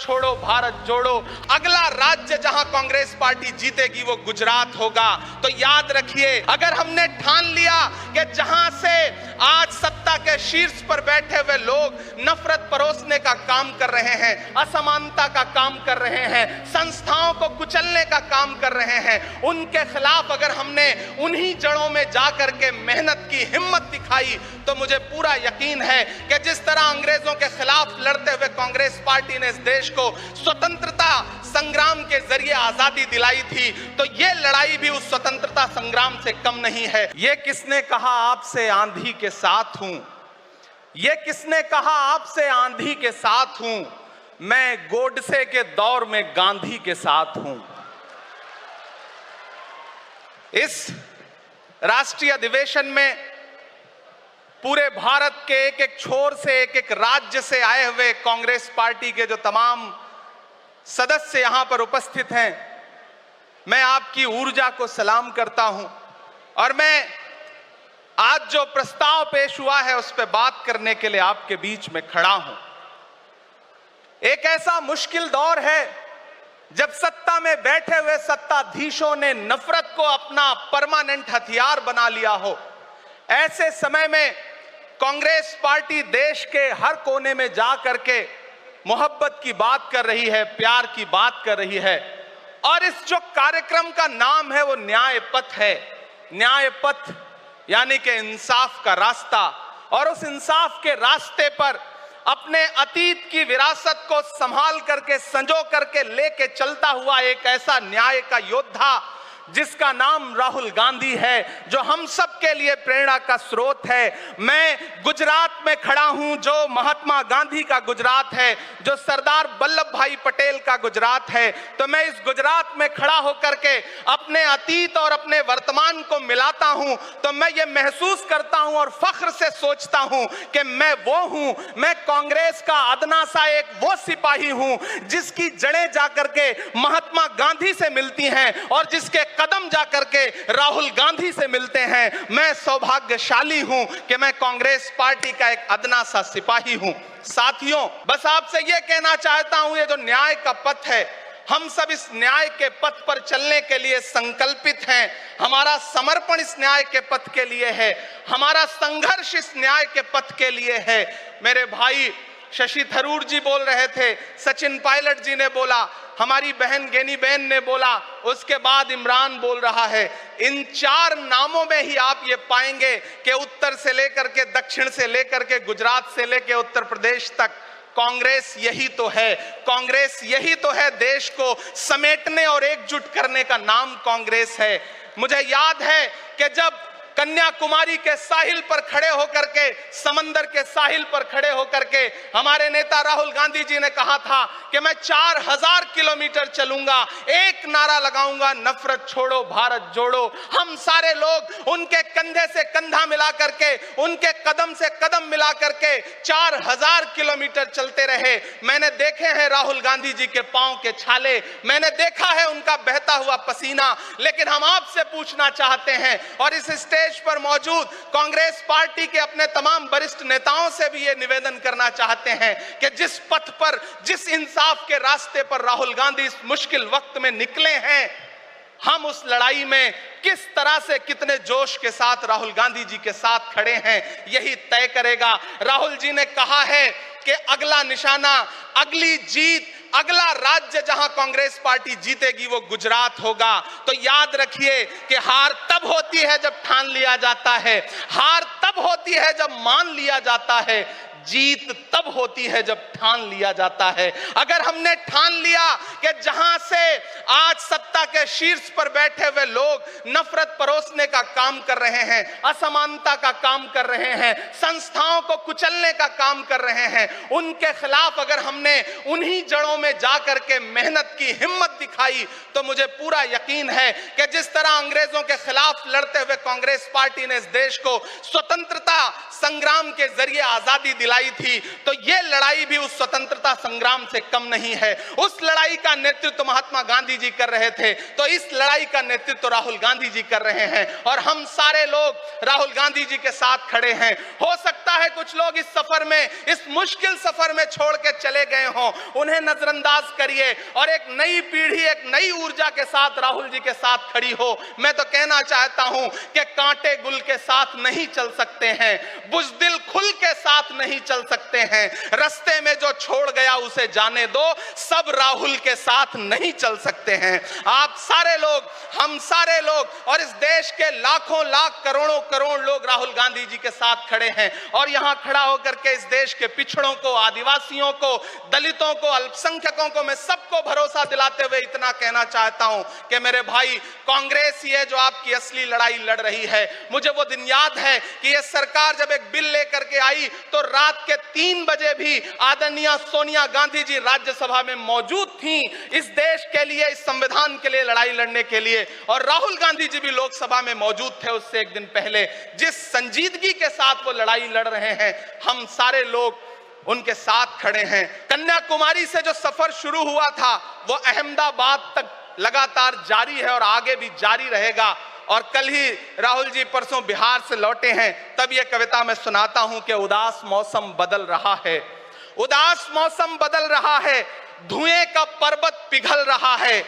छोड़ो भारत जोड़ो। अगला राज्य जहां कांग्रेस पार्टी जीतेगी वो गुजरात होगा। तो याद रखिए, अगर हमने ठान लिया कि जहां से आज सत्ता के शीर्ष पर बैठे हुए लोग नफरत परोसने का काम कर रहे हैं, असमानता का काम कर रहे हैं, संस्थाओं को कुचलने का काम कर रहे हैं, उनके खिलाफ अगर हमने उन्हीं जड़ों में जाकर के मेहनत की, हिम्मत दिखाई, तो मुझे पूरा यकीन है कि जिस तरह अंग्रेजों के खिलाफ लड़ते हुए कांग्रेस पार्टी ने इस देश को स्वतंत्रता संग्राम के जरिए आजादी दिलाई थी, तो ये लड़ाई भी उस स्वतंत्रता संग्राम से कम नहीं है। ये किसने कहा आपसे आंधी के साथ हूं? ये किसने कहा आपसे आंधी के साथ हूं? मैं गोडसे के दौर में गांधी के साथ हूं। इस राष्ट्रीय अधिवेशन में पूरे भारत के एक एक छोर से, एक एक राज्य से आए हुए कांग्रेस पार्टी के जो तमाम सदस्य यहां पर उपस्थित हैं, मैं आपकी ऊर्जा को सलाम करता हूं और मैं आज जो प्रस्ताव पेश हुआ है उस पर बात करने के लिए आपके बीच में खड़ा हूं। एक ऐसा मुश्किल दौर है जब सत्ता में बैठे हुए सत्ताधीशों ने नफरत को अपना परमानेंट हथियार बना लिया हो। ऐसे समय में कांग्रेस पार्टी देश के हर कोने में जा करके मोहब्बत की बात कर रही है, प्यार की बात कर रही है, और इस जो कार्यक्रम का नाम है वो न्याय पथ है। न्याय पथ यानी कि इंसाफ का रास्ता, और उस इंसाफ के रास्ते पर अपने अतीत की विरासत को संभाल करके, संजो करके लेके चलता हुआ एक ऐसा न्याय का योद्धा जिसका नाम राहुल गांधी है, जो हम सब के लिए प्रेरणा का स्रोत है। मैं गुजरात में खड़ा हूं, जो महात्मा गांधी का गुजरात है, जो सरदार वल्लभ भाई पटेल का गुजरात है। तो मैं इस गुजरात में खड़ा होकर के अपने अतीत और अपने वर्तमान को मिलाता हूं, तो मैं ये महसूस करता हूं और फख्र से सोचता हूं कि मैं वो हूं, मैं कांग्रेस का अदना सा एक वो सिपाही हूं जिसकी जड़ें जाकर के महात्मा गांधी से मिलती हैं और जिसके कदम जाकर के राहुल गांधी से मिलते हैं। मैं सौभाग्यशाली हूं कि मैं कांग्रेस पार्टी का एक अदना सा सिपाही हूं। साथियों, बस आपसे यह कहना चाहता हूं, ये जो न्याय का पथ है, हम सब इस न्याय के पथ पर चलने के लिए संकल्पित हैं। हमारा समर्पण इस न्याय के पथ के लिए है, हमारा संघर्ष इस न्याय के पथ के लिए है। मेरे भाई शशि थरूर जी बोल रहे थे, सचिन पायलट जी ने बोला, हमारी बहन गेनी बहन ने बोला, उसके बाद इमरान बोल रहा है। इन चार नामों में ही आप ये पाएंगे कि उत्तर से लेकर के, दक्षिण से लेकर के, गुजरात से लेकर उत्तर प्रदेश तक कांग्रेस यही तो है। कांग्रेस यही तो है, देश को समेटने और एकजुट करने का नाम कांग्रेस है। मुझे याद है कि जब कन्याकुमारी के साहिल पर खड़े होकर के, समंदर के साहिल पर खड़े होकर के हमारे नेता राहुल गांधी जी ने कहा था कि मैं 4000 किलोमीटर चलूंगा, एक नारा लगाऊंगा, नफरत छोड़ो भारत जोड़ो। हम सारे लोग उनके कंधे से कंधा मिला करके, उनके कदम से कदम मिला करके 4000 किलोमीटर चलते रहे। मैंने देखे हैं राहुल गांधी जी के पांव के छाले, मैंने देखा है उनका बहता हुआ पसीना। लेकिन हम आपसे पूछना चाहते हैं और इस स्टेज पर मौजूद कांग्रेस पार्टी के अपने तमाम वरिष्ठ नेताओं से भी ये निवेदन करना चाहते हैं कि जिस पथ पर, जिस इंसाफ के रास्ते पर राहुल गांधी इस मुश्किल वक्त में निकले हैं, हम उस लड़ाई में किस तरह से, कितने जोश के साथ राहुल गांधी जी के साथ खड़े हैं, यही तय करेगा। राहुल जी ने कहा है कि अगला निशाना, अगली जीत, अगला राज्य जहां कांग्रेस पार्टी जीतेगी वो गुजरात होगा। तो याद रखिए कि हार तब होती है जब ठान लिया जाता है, हार तब होती है जब मान लिया जाता है, जीत तब होती है जब ठान लिया जाता है। अगर हमने ठान लिया कि जहां से आज सत्ता के शीर्ष पर बैठे हुए लोग नफरत परोसने का काम कर रहे हैं, असमानता का काम कर रहे हैं, संस्थाओं को कुचलने का काम कर रहे हैं, उनके खिलाफ अगर हमने उन्हीं जड़ों में जाकर के मेहनत की, हिम्मत दिखाई, तो मुझे पूरा यकीन है कि जिस तरह अंग्रेजों के खिलाफ लड़ते हुए कांग्रेस पार्टी ने इस देश को स्वतंत्रता संग्राम के जरिए आजादी दिलाई थी, तो ये लड़ाई भी उस स्वतंत्रता संग्राम से कम नहीं है। उस लड़ाई का नेतृत्व महात्मा गांधी जी कर रहे थे, तो इस लड़ाई का नेतृत्व राहुल गांधी जी कर रहे हैं और हम सारे लोग राहुल गांधी जी के साथ खड़े हैं। हो सकता है कुछ लोग इस सफर में, इस मुश्किल सफर में छोड़ के चले गए हों, उन्हें नजरअंदाज करिए और एक नई पीढ़ी, एक नई ऊर्जा के साथ राहुल जी के साथ खड़ी हो। मैं तो कहना चाहता हूं कि कांटे गुल के साथ नहीं चल सकते हैं, बुज़दिल खुल के साथ नहीं चल सकते हैं। रास्ते में जो छोड़ गया उसे जाने दो, सब राहुल के साथ नहीं चल सकते हैं। आप सारे लोग, हम सारे लोग और इस देश के लाखों लाख करोड़ों करोड़ लोग राहुल गांधी जी के साथ खड़े हैं और यहां खड़ा होकर के इस देश के पिछड़ों को, आदिवासियों को, दलितों को, अल्पसंख्यकों को मैं सबको भरोसा दिलाते हुए इतना कहना चाहता हूं कि मेरे भाई, कांग्रेस ही है जो आपकी असली लड़ाई लड़ रही है। मुझे वो दिन याद है कि ये सरकार जब एक बिल लेकर के आई तो रात के 3 बजे भी आदरणीय सोनिया गांधी जी राज्यसभा में मौजूद थी इस देश के लिए, इस संविधान के लिए लड़ाई लड़ने के लिए, और राहुल गांधी जी भी लोकसभा में मौजूद थे उससे एक दिन पहले। जिस संजीदगी के साथ वो लड़ाई लड़ रहे हैं, हम सारे लोग उनके साथ खड़े हैं। कन्याकुमारी से जो सफर शुरू हुआ था वो अहमदाबाद तक लगातार जारी है और आगे भी जारी रहेगा। और कल ही राहुल जी परसों बिहार से लौटे हैं, तब ये कविता मैं सुनाता हूं कि उदास मौसम बदल रहा है, उदास मौसम बदल रहा है, धुएं का पर्वत पिघल रहा है,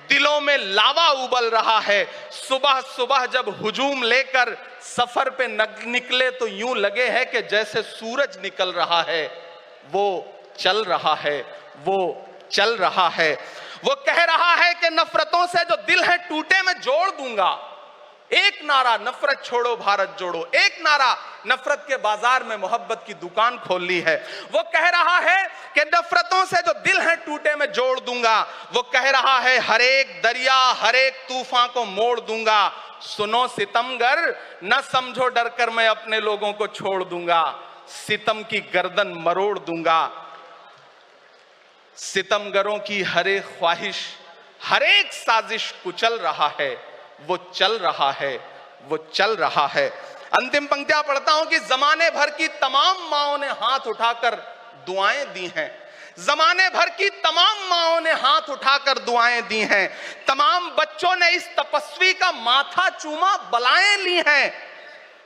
दिलों में लावा उबल रहा है। सुबह सुबह जब हुजूम लेकर सफर पे निकले तो यूं लगे है कि जैसे सूरज निकल रहा है। वो चल रहा है, वो चल रहा है। वो कह रहा है कि नफरतों से जो दिल है टूटे मैं जोड़ दूंगा। एक नारा नफरत छोड़ो भारत जोड़ो, एक नारा नफरत के बाजार में मोहब्बत की दुकान खोल ली है। वो कह रहा है कि नफरतों से जो दिल है टूटे मैं जोड़ दूंगा। वो कह रहा है हर एक दरिया, हर एक तूफान को मोड़ दूंगा। सुनो सितमगर, न समझो डर कर मैं अपने लोगों को छोड़ दूंगा। सितम की गर्दन मरोड़ दूंगा। सितमगरों की हर एक ख्वाहिश, हर एक साजिश कुचल रहा है। वो चल रहा है, वो चल रहा है। अंतिम पंक्तियां पढ़ता हूं कि जमाने भर की तमाम माओं ने हाथ उठाकर दुआएं दी हैं। जमाने भर की तमाम माओं ने हाथ उठाकर दुआएं दी हैं। तमाम बच्चों ने इस तपस्वी का माथा चूमा, बलाएं ली हैं।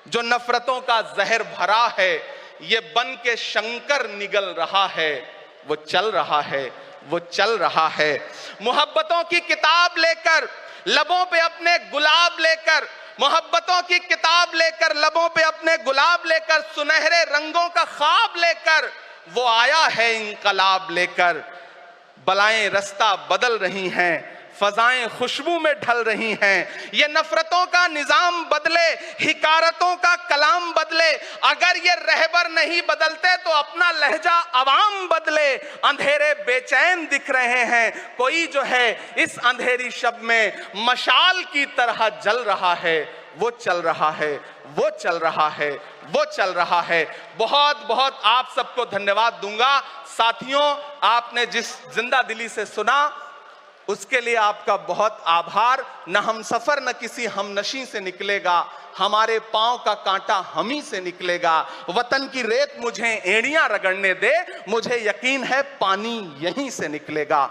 जो नफरतों का जहर भरा है, ये बन के शंकर निगल रहा है। वो चल रहा है, वो चल रहा है। मोहब्बतों की किताब लेकर, लबों पे अपने गुलाब लेकर, मोहब्बतों की किताब लेकर, लबों पे अपने गुलाब लेकर, सुनहरे रंगों का ख्वाब लेकर वो आया है इंकलाब लेकर। बलाएं रास्ता बदल रही हैं, फजाएं खुशबू में ढल रही हैं। ये नफरतों का निजाम बदले, हिकारतों का कलाम बदले। अगर ये रहबर नहीं बदलते तो अपना लहजा अवाम बदले। अंधेरे बेचैन दिख रहे हैं, कोई जो है इस अंधेरी शब में मशाल की तरह जल रहा है। वो चल रहा है, वो चल रहा है, वो चल रहा है। बहुत बहुत आप सबको धन्यवाद दूंगा। साथियों, आपने जिस जिंदा दिली से सुना उसके लिए आपका बहुत आभार। न हम सफर न किसी हमनशी से निकलेगा, हमारे पांव का कांटा हम ही से निकलेगा। वतन की रेत मुझे एड़ियां रगड़ने दे, मुझे यकीन है पानी यहीं से निकलेगा।